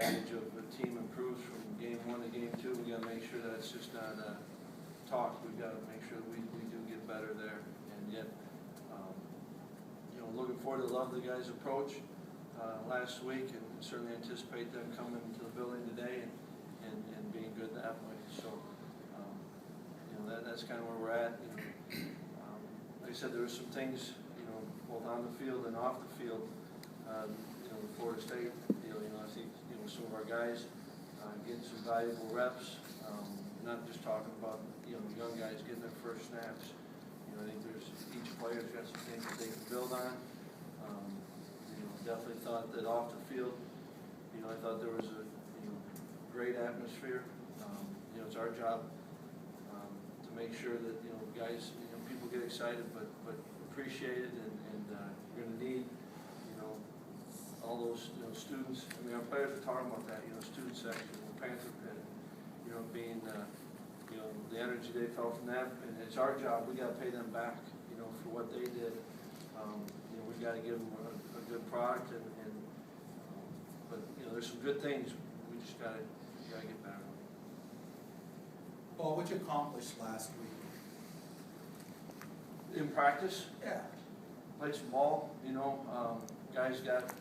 adage of a team improves from game 1 to game 2. We got to make sure that it's just not talk. We've got to make sure that we do get better there. And yet, looking forward to love the guys' approach last week, and certainly anticipate them coming to the building today and being good that way. So, that's kind of where we're at. Like I said, there were some things, both on the field and off the field. The Florida State deal. I think some of our guys getting some valuable reps. Not just talking about young guys getting their first snaps. I think each player's got some things that they can build on. Definitely thought that off the field, I thought there was a great atmosphere. It's our job to make sure that guys, people get excited, but appreciate it, and we're going to need all those students. I mean, our players are talking about that. Student section, Panther Pit, being the energy they felt from that, and it's our job. We got to pay them back, for what they did. We've got to give them a good product, but there's some good things. We just got to get better. Paul, what you accomplished last week? In practice? Yeah. Played some ball. Guys got.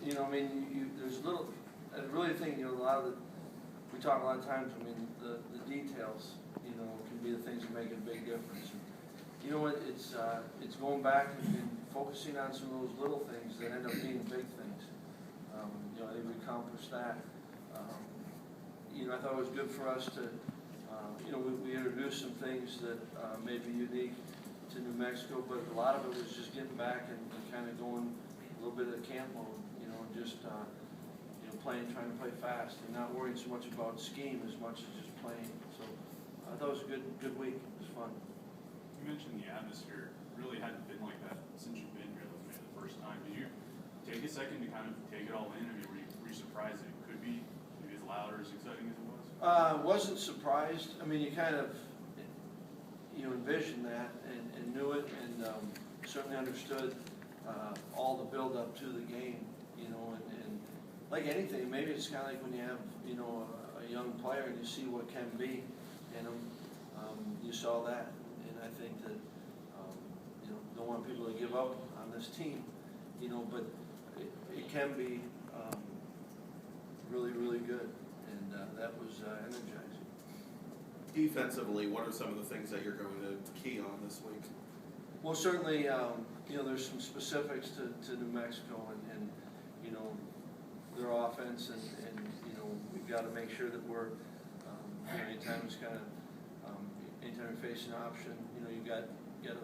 There's little. I really think a lot of the. We talk a lot of times. The details. Can be the things that make a big difference. You know what? It's going back and focusing on some of those little things that end up being big things. I think we accomplished that. I thought it was good for us to, we introduced some things that may be unique to New Mexico, but a lot of it was just getting back and kind of going a little bit of the camp mode, just playing, trying to play fast, and not worrying so much about scheme as much as just playing. So I thought it was a good week. It was fun. You mentioned the atmosphere really hadn't been like that since you've been here the first time. Did you take a second to kind of take it all in? Were you surprised that it could be maybe as loud or as exciting as it was? Wasn't surprised. You kind of envisioned that and knew it, and certainly understood all the build up to the game. And like anything, maybe it's kind of like when you have a young player and you see what can be in them. You saw that, and I think that don't want people to give up on this team, but it can be really, really good, and that was energizing. Defensively, what are some of the things that you're going to key on this week? Well, certainly, there's some specifics to New Mexico and their offense, and we've got to make sure that we're, anytime it's kind of, anytime you're facing an option, you got to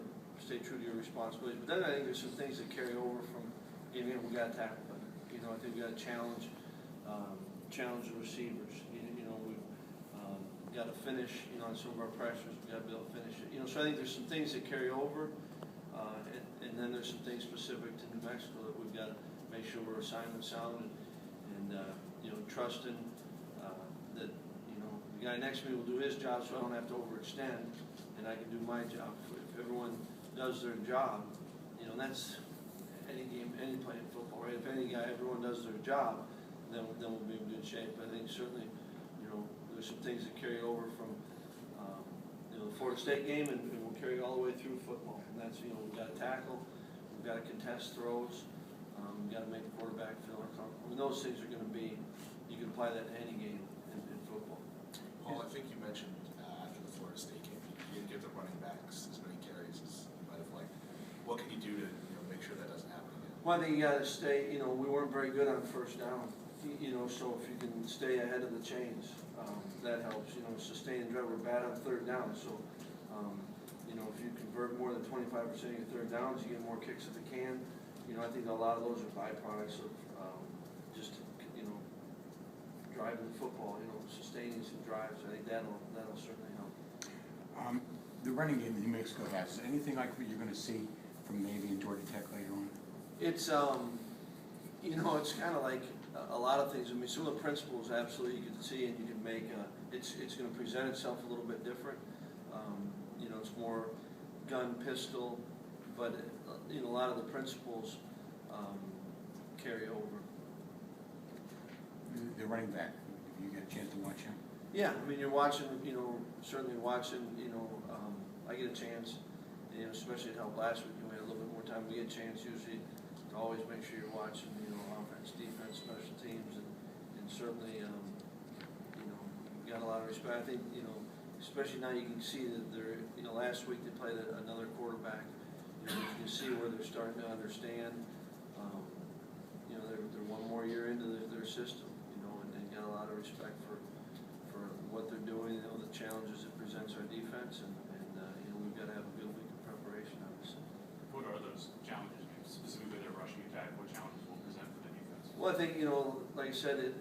stay true to your responsibilities. But then I think there's some things that carry over from game in. We got to tackle better. I think we got to challenge the receivers. We've got to finish, on some of our pressures. We got to be able to finish it. So I think there's some things that carry over, and then there's some things specific to New Mexico that we've got to make sure we're assignment sound and trusting that the guy next to me will do his job, so I don't have to overextend, and I can do my job. If everyone does their job, that's any game, any playing football, right? If everyone does their job, then we'll be in good shape. I think certainly, there's some things that carry over from the Florida State game, and we'll carry all the way through football. And that's we've got to tackle, we've got to contest throws, we've got to make the quarterback feel uncomfortable. Those things are going to be. You can apply that to any game in football. Paul, I think you mentioned after the Florida State game, you didn't give the running backs as many carries as you might have liked. What can you do to make sure that doesn't happen again? Well, I think you got to stay. We weren't very good on first down. So if you can stay ahead of the chains, that helps. Sustain and drive. We're bad on third down. So if you convert more than 25% of your third downs, you get more kicks at the can. I think a lot of those are byproducts of just driving the football. Sustaining some drives. I think that'll certainly help. The running game that New Mexico has, is anything like what you're going to see from Navy and Georgia Tech later on? It's it's kind of like a lot of things. Some of the principles absolutely you can see, and you can make. It's going to present itself a little bit different. It's more gun, pistol, but a lot of the principles carry over. running back? If you get a chance to watch him? Yeah, I mean, you're watching, certainly watching, I get a chance, especially it helped last week, we had a little bit more time, we get a chance usually to always make sure you're watching, offense, defense, special teams, and certainly, you've got a lot of respect. I think, especially now you can see that they're, last week they played another quarterback, you can see where they're starting to understand, they're one more year into their system, and got a lot of respect for what they're doing, the challenges it presents our defense, and we've got to have a good week of preparation, obviously. What are those challenges, specifically their rushing attack? What challenges will present for the defense? Well, I think, like I said,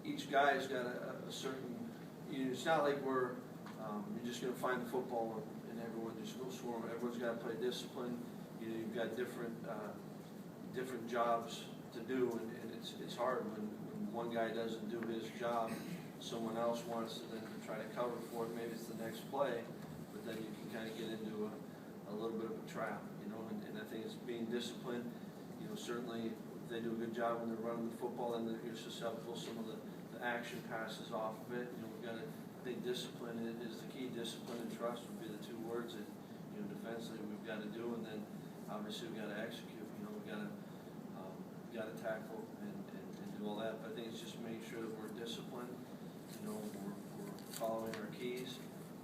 each guy's got a certain, it's not like you're just going to find the football and everyone just goes swarm. Everyone's got to play discipline. You've got different jobs to do, and it's hard when one guy doesn't do his job. Someone else wants to then try to cover for it. Maybe it's the next play, but then you can kind of get into a little bit of a trap, and I think it's being disciplined. Certainly if they do a good job when they're running the football, then you're susceptible. Some of the action passes off of it. We've got to, I think discipline is the key. Discipline and trust would be the two words that, defensively we've got to do, and then obviously we've got to execute. We've got to tackle and do all that. But I think it's just making sure that we're disciplined. We're following our keys,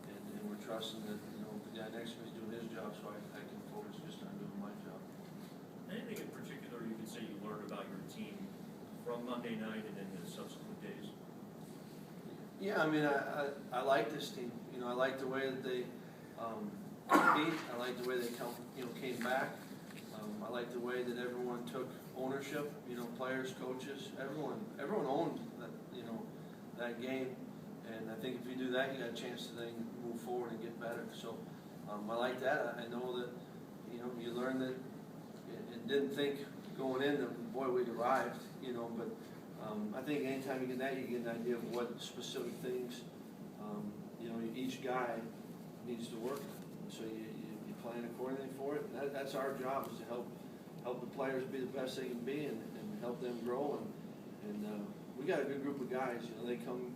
and we're trusting that, the guy next to me is doing his job, so I can focus just on doing my job. Anything in particular you could say you learned about your team from Monday night and in the subsequent days? Yeah, I mean, I like this team. I like the way that they compete. I like the way they came back. I like the way that everyone took ownership. Players, coaches, everyone owned that. That game, and I think if you do that, you got a chance to then move forward and get better. So I like that. I know that you learn that, and didn't think going in that, boy, we'd arrived. But I think anytime you get that, you get an idea of what specific things each guy needs to work on. So you plan accordingly for it. And that's our job, is to help the players be the best they can be, and help them grow. And we got a good group of guys. They come,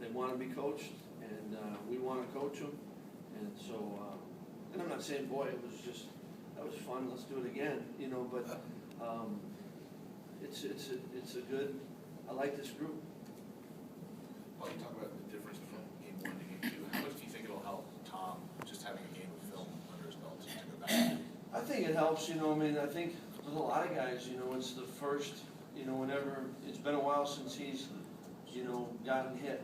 they want to be coached, and we want to coach them. And so, and I'm not saying, boy, that was fun, let's do it again. But it's a good. I like this group. While you talk about the difference from game 1 to game 2, how much do you think it'll help Tom just having a game of film under his belt to go back? I think it helps. I think with a lot of guys, it's the first. Whenever it's been a while since he's, gotten hit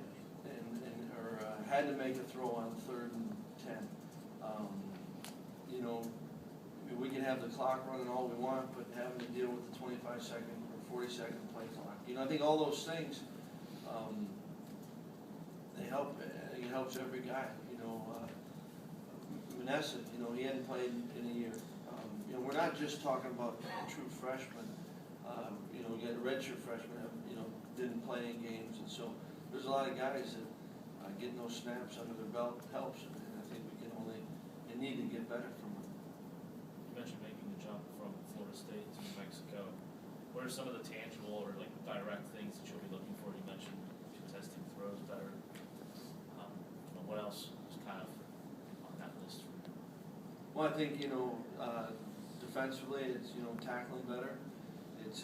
or had to make a throw on 3rd and 10. We can have the clock running all we want, but having to deal with the 25-second or 40-second play clock. I think all those things, they help. I think it helps every guy. Vanessa, he hadn't played in a year. We're not just talking about a true freshman. We got a redshirt freshman, didn't play in games, and so there's a lot of guys that getting those snaps under their belt helps, and I think we can only and need to get better from them. You mentioned making the jump from Florida State to New Mexico. What are some of the tangible or direct things that you'll be looking for? You mentioned contesting throws better. What else is kind of on that list for you? Well, I think defensively, it's tackling better. It's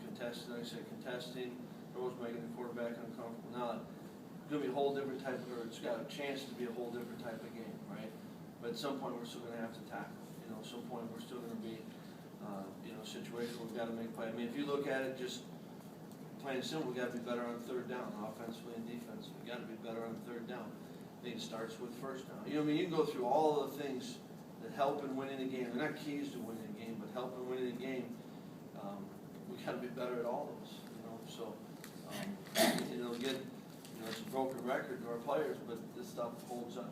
contesting. Like I said, contesting. Throws making the quarterback uncomfortable. Now it's going to be a whole different type, or it's got a chance to be a whole different type of game, right? But at some point, we're still going to have to tackle. At some point, we're still going to be a situation where we've got to make play. I mean, if you look at it just plain and simple, we've got to be better on 3rd down, offensively and defensively. We've got to be better on 3rd down. I think it starts with 1st down. You can go through all of the things that help in winning a game. They're not keys to winning a game, but help in winning a game. We got to be better at all those. So it's a broken record to our players, but this stuff holds up.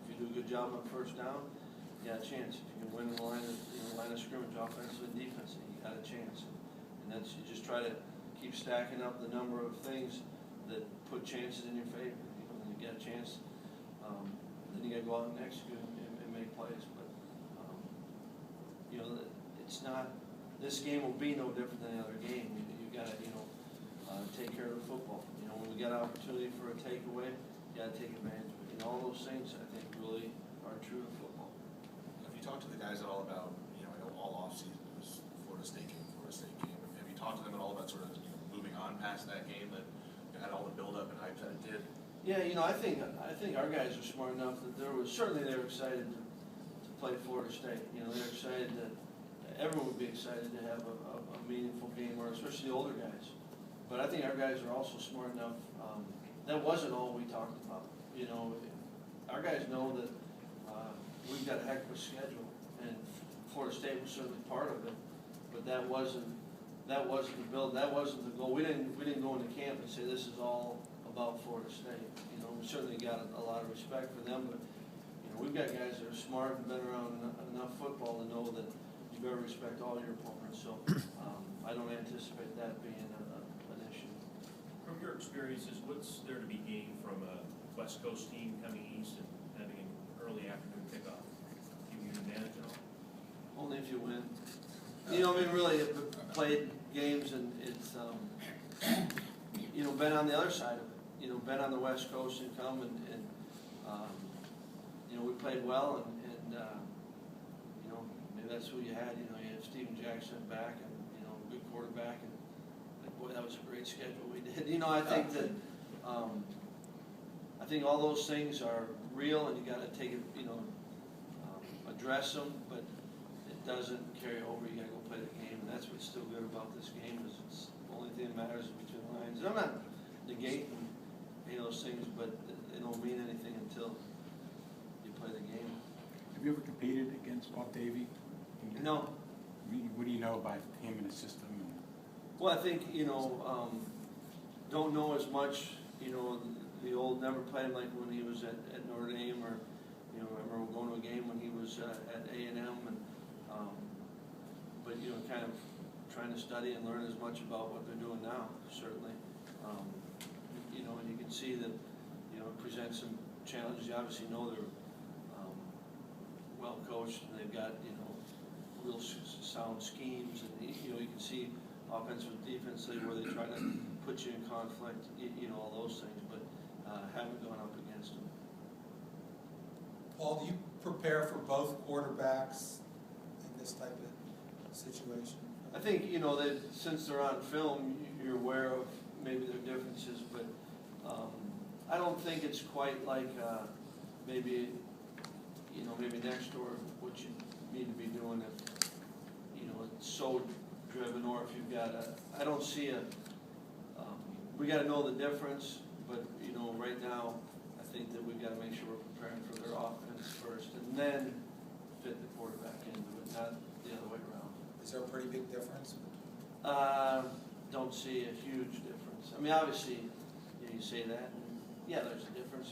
If you do a good job on 1st down, you got a chance. If you can win the line of scrimmage, offensively and defensively, you got a chance. And that's, you just try to keep stacking up the number of things that put chances in your favor. When you get a chance, then you got to go out and execute and make plays. But it's not. This game will be no different than any other game. You got to care of the football. You know, when we get an opportunity for a takeaway, you gotta take advantage of it. You know, all those things, I think, really are true of football. Have you talked to the guys at all about, I know all offseason it was Florida State game. Have you talked to them at all about sort of, moving on past that game that had all the buildup and hype that it did? Yeah, I think our guys are smart enough that they were excited to play Florida State. They're excited that everyone would be excited to have a meaningful game, or especially the older guys. But I think our guys are also smart enough. That wasn't all we talked about. Our guys know that we've got a heck of a schedule, and Florida State was certainly part of it. But that wasn't the build. That wasn't the goal. We didn't go into camp and say this is all about Florida State. We certainly got a lot of respect for them, but we've got guys that are smart and been around enough football to know that you better respect all your opponents. So I don't anticipate that being an issue. From your experiences, what's there to be gained from a West Coast team coming east and having an early afternoon kickoff? Give you an advantage at all? Only if you win. Really, I've played games and it's, been on the other side of it. Been on the West Coast and come and we played well and maybe that's who you had. You had Steven Jackson back and, good quarterback and boy, that was a great schedule we did. I think that, I think all those things are real and you gotta take it, address them, but it doesn't carry over. You gotta go play the game, and that's what's still good about this game is it's the only thing that matters is between the lines. And I'm not negating those things, but they don't mean anything until you play the game. Have you ever competed against Bob Davie? No. What do you know about him and his system? Well, I think, don't know as much, the old, never played him like when he was at Notre Dame or, I remember going to a game when he was at A&M and, but, kind of trying to study and learn as much about what they're doing now, certainly. And you can see that, it presents some challenges. You obviously know they're well coached and they've got, real sound schemes and, you can see offensive and defensively where they try to put you in conflict, all those things, but haven't gone up against them. Paul, do you prepare for both quarterbacks in this type of situation? I think, that since they're on film, you're aware of maybe their differences, but I don't think it's quite like maybe next door what you need to be doing if, it's so driven or if you've got I don't see we got to know the difference, but, right now, I think that we've got to make sure we're preparing for their offense first and then fit the quarterback into it, not the other way around. Is there a pretty big difference? Don't see a huge difference. I mean, obviously, you say that, and yeah, there's a difference,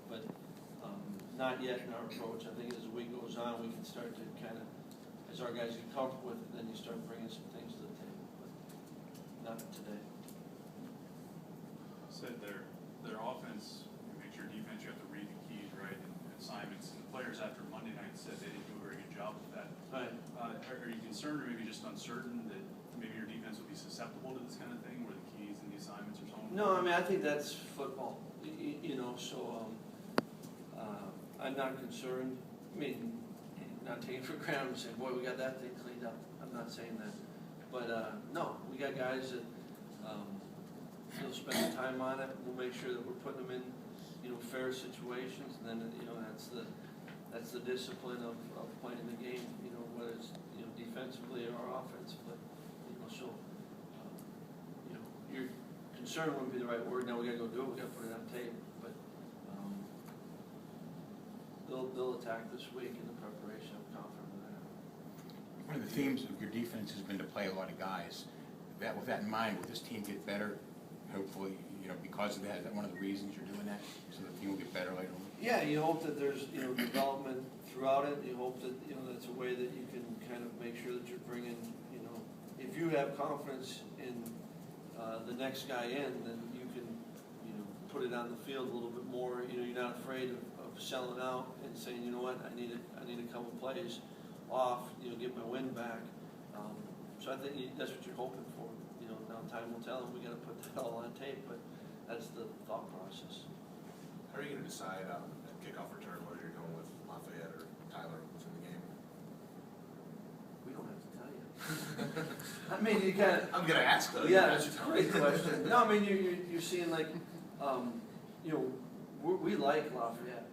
but not yet in our approach. I think as the week goes on, we can start to kind of, as our guys get comfortable with it, then you start bringing some things to the table, but not today. Said their offense makes your defense, you have to read the keys, right, and assignments. And the players after Monday night said they didn't do a very good job with that. Right. Are you concerned or maybe just uncertain that maybe your defense would be susceptible to this kind of thing, where the keys and the assignments or something? No, I mean, I think that's football, so I'm not concerned. I mean, not taking it for granted and saying, boy, we got that thing cleaned up. I'm not saying that. But, no, we got guys that will spend time on it. We'll make sure that we're putting them in, fair situations. And then, that's the discipline of playing the game, whether it's, defensively or offensively. So, your concern wouldn't be the right word. Now we gotta go do it. We gotta put it on tape. But they'll attack this week in the preparation. I'm confident of that. One of the themes of your defense has been to play a lot of guys. With that in mind, will this team get better? Hopefully, because of that. Is that one of the reasons you're doing that? So the team will get better later on? Yeah, you hope that there's, development throughout it. You hope that, that's a way that you can kind of make sure that you're bringing, if you have confidence in the next guy in, then you can, put it on the field a little bit more. You're not afraid of selling out and saying, you know what, I need a couple plays off, get my wind back. So I think that's what you're hoping for, now time time will tell, and we gotta put that all on tape, but that's the thought process. How are you gonna decide at kickoff return whether you're going with Lafayette or Tyler within the game? We don't have to tell you. I mean, you kinda, I'm gonna ask though. yeah, that's a great question. No, I mean, you're seeing like, you know, we like Lafayette,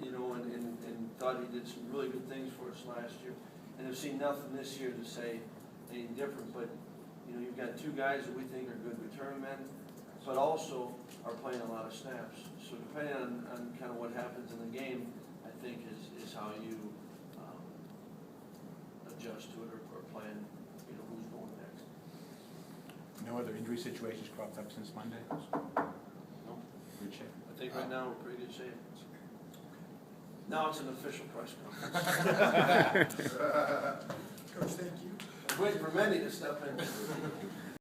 you know, and thought he did some really good things for us last year. And have seen nothing this year to say any different, but, you know, you've got two guys that we think are good return men, but also are playing a lot of snaps. So depending on kind of what happens in the game, I think is how you adjust to it or plan, you know, who's going next. No other injury situations cropped up since Monday? No. Good shape. I think right now we're pretty good shape. Now it's an official press conference. Coach, thank you. I'm waiting for Mandy to step in.